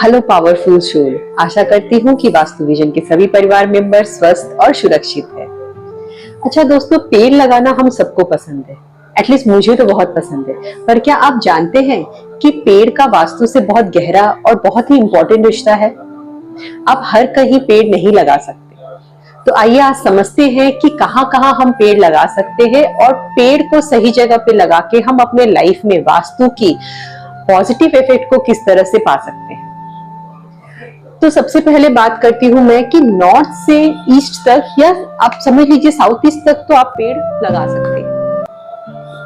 Hello powerful soul, आशा करती हूँ कि वास्तु विजन के सभी परिवार मेंबर स्वस्थ और सुरक्षित है। अच्छा दोस्तों, पेड़ लगाना हम सबको पसंद है, एटलीस्ट मुझे तो बहुत पसंद है। पर क्या आप जानते हैं कि पेड़ का वास्तु से बहुत गहरा और बहुत ही इंपॉर्टेंट रिश्ता है। आप हर कहीं पेड़ नहीं लगा सकते, तो आइए आज समझते हैं कि कहाँ कहाँ हम पेड़ लगा सकते हैं और पेड़ को सही जगह पे लगा के हम अपने लाइफ में वास्तु की पॉजिटिव इफेक्ट को किस तरह से पा सकते हैं। तो सबसे पहले बात करती हूं मैं कि नॉर्थ से ईस्ट तक, या आप समझ लीजिए साउथ ईस्ट तक तो आप पेड़ लगा सकते हैं,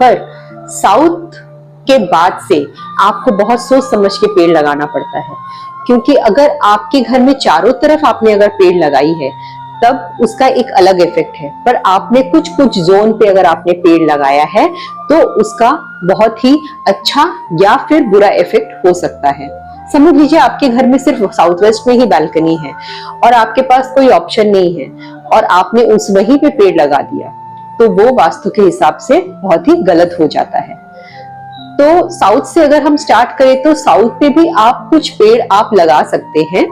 पर साउथ के बाद से आपको बहुत सोच समझ के पेड़ लगाना पड़ता है। क्योंकि अगर आपके घर में चारों तरफ आपने अगर पेड़ लगाई है तब उसका एक अलग इफेक्ट है, पर आपने कुछ कुछ जोन पे अगर आपने पेड़ लगाया है तो उसका बहुत ही अच्छा या फिर बुरा इफेक्ट हो सकता है। समझ लीजिए आपके घर में सिर्फ साउथ वेस्ट में ही बालकनी है और आपके पास कोई ऑप्शन नहीं है और आपने उस वहीं पे पेड़ लगा दिया, तो वो वास्तु के हिसाब से बहुत ही गलत हो जाता है। तो साउथ से अगर हम स्टार्ट करें तो साउथ पे भी आप कुछ पेड़ आप लगा सकते हैं,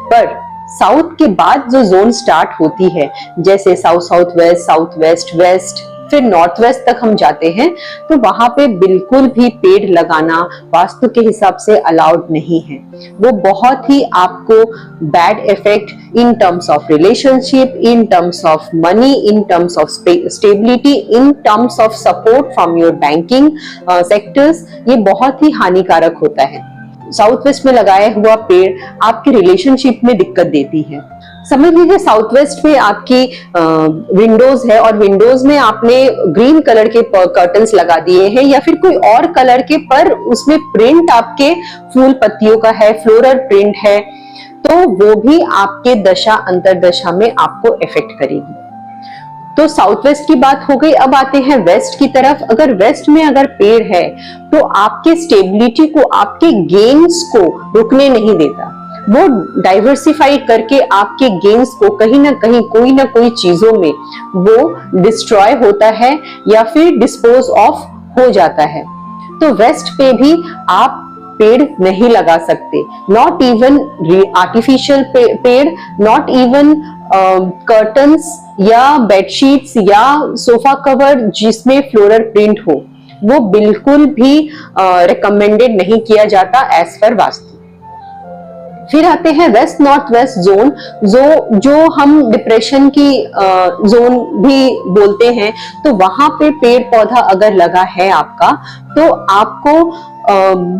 पर साउथ के बाद जो जोन स्टार्ट होती है, जैसे south south west, south west west, फिर नॉर्थ वेस्ट तक हम जाते हैं, तो वहां पे बिल्कुल भी पेड़ लगाना वास्तु के हिसाब से अलाउड नहीं है। वो बहुत ही आपको bad effect in terms of relationship, in terms of money, in terms of stability, in terms of support from your banking sectors, ये बहुत ही हानिकारक होता है। साउथ वेस्ट में लगाया हुआ पेड़ आपके रिलेशनशिप में दिक्कत देती है। समझ लीजिए साउथ वेस्ट में आपकी विंडोज है और विंडोज में आपने ग्रीन कलर के कर्टन्स लगा दिए हैं या फिर कोई और कलर के, पर उसमें प्रिंट आपके फूल पत्तियों का है, फ्लोरल प्रिंट है, तो वो भी आपके दशा अंतरदशा में आपको इफेक्ट करेगी। तो साउथ वेस्ट की बात हो गई। अब आते हैं वेस्ट की तरफ। अगर वेस्ट में अगर पेड़ है तो आपके स्टेबिलिटी को, आपके गेन्स को रुकने नहीं देता। वो डाइवर्सिफाई करके आपके गेन्स को कहीं ना कोई चीजों में वो डिस्ट्रॉय होता है या फिर डिस्पोज ऑफ हो जाता है। तो वेस्ट पे भी आप पेड़ नहीं लगा सकते, नॉट इवन आर्टिफिशियल पेड़, नॉट इवन कर्टन्स या बेडशीट्स या सोफा कवर जिसमें फ्लोरल प्रिंट हो, वो बिल्कुल भी रिकमेंडेड नहीं किया जाता एज पर वास्तु। फिर आते हैं वेस्ट नॉर्थ वेस्ट जोन, जो हम डिप्रेशन की जोन भी बोलते हैं। तो वहां पे पेड़ पौधा अगर लगा है आपका, तो आपको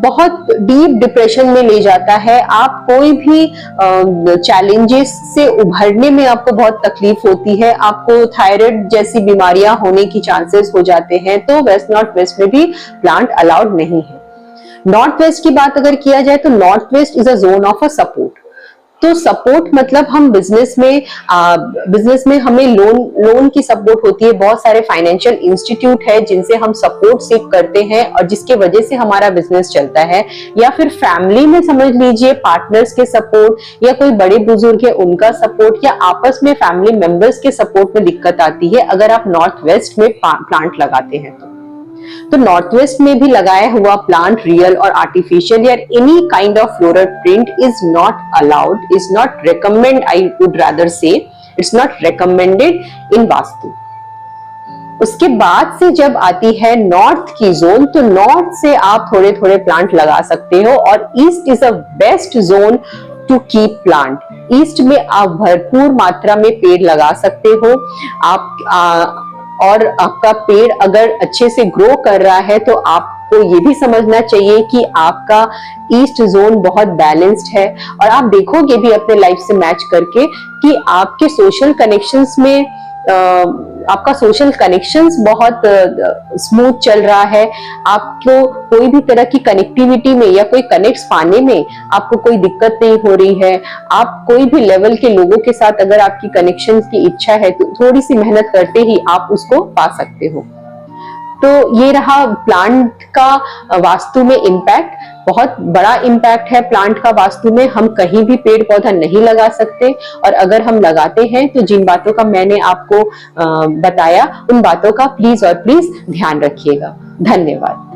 बहुत डीप डिप्रेशन में ले जाता है। आप कोई भी चैलेंजेस से उभरने में आपको बहुत तकलीफ होती है, आपको थायराइड जैसी बीमारियां होने की चांसेस हो जाते हैं। तो वेस्ट नॉर्थ वेस्ट में भी प्लांट अलाउड नहीं है। नॉर्थ वेस्ट की बात अगर किया जाए तो north west is a zone of a support. तो सपोर्ट मतलब हम बिजनेस में हमें लोन की सपोर्ट होती है। बहुत सारे फाइनेंशियल इंस्टीट्यूट है जिनसे हम सपोर्ट सीख करते हैं और जिसके वजह से हमारा बिजनेस चलता है। या फिर फैमिली में समझ लीजिए पार्टनर्स के सपोर्ट, या कोई बड़े बुजुर्ग है उनका सपोर्ट, या आपस में फैमिली मेंबर्स के सपोर्ट में दिक्कत आती है अगर आप नॉर्थ वेस्ट में प्लांट लगाते हैं तो नॉर्थ वेस्ट में भी लगाया हुआ प्लांट, रियल और आर्टिफिशियल या any kind of floral print is not allowed, is not recommend, I would rather say it's not recommended in Vastu. उसके बाद से जब आती है नॉर्थ की जोन, तो नॉर्थ से आप थोड़े थोड़े प्लांट लगा सकते हो और east is a best zone to keep plant. East में आप भरपूर मात्रा में पेड़ लगा सकते हो। और आपका पेड़ अगर अच्छे से ग्रो कर रहा है तो आपको ये भी समझना चाहिए कि आपका ईस्ट जोन बहुत बैलेंस्ड है। और आप देखोगे भी अपने लाइफ से मैच करके कि आपके सोशल कनेक्शंस में आपका सोशल कनेक्शंस बहुत स्मूथ चल रहा है। आपको कोई भी तरह की कनेक्टिविटी में या कोई कनेक्ट्स पाने में आपको कोई दिक्कत नहीं हो रही है। आप कोई भी लेवल के लोगों के साथ अगर आपकी कनेक्शंस की इच्छा है तो थोड़ी सी मेहनत करते ही आप उसको पा सकते हो। तो ये रहा प्लांट का वास्तु में इम्पैक्ट। बहुत बड़ा इम्पैक्ट है प्लांट का वास्तु में। हम कहीं भी पेड़ पौधा नहीं लगा सकते, और अगर हम लगाते हैं तो जिन बातों का मैंने आपको बताया उन बातों का प्लीज और प्लीज ध्यान रखिएगा। धन्यवाद।